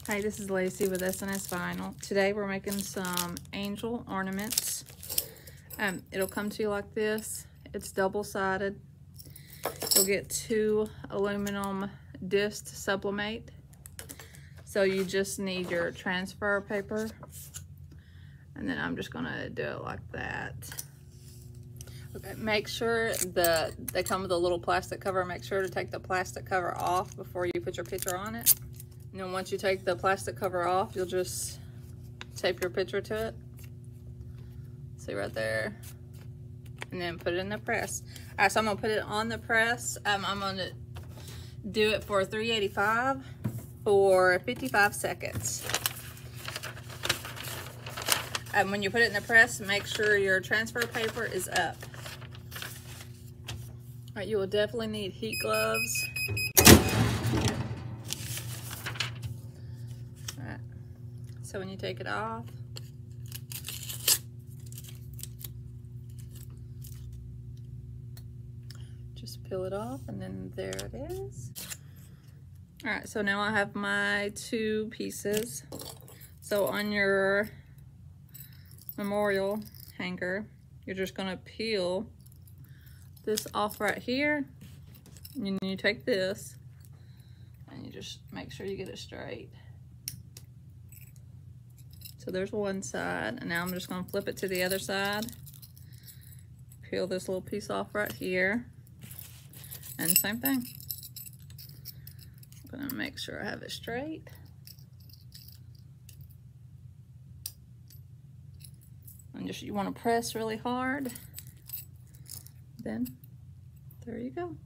Hey, this is Lacey with S&S Vinyl. Today we're making some angel ornaments. It'll come to you like this. It's double-sided. You'll get 2 aluminum discs to sublimate. So you just need your transfer paper. And then I'm just gonna do it like that. Okay, make sure they come with a little plastic cover. Make sure to take the plastic cover off before you put your picture on it. And then once you take the plastic cover off, you'll just tape your picture to it. See right there. And then put it in the press. All right, so I'm gonna put it on the press. I'm gonna do it for 385 for 55 seconds. And when you put it in the press, make sure your transfer paper is up. All right, you will definitely need heat gloves. So when you take it off, just peel it off, and then there it is. All right, so now I have my 2 pieces. So on your memorial hanger, you're just gonna peel this off right here, and you take this, and you just make sure you get it straight. So there's one side, and now I'm just gonna flip it to the other side. Peel this little piece off right here, and same thing. I'm gonna make sure I have it straight. And just, you wanna press really hard. Then, there you go.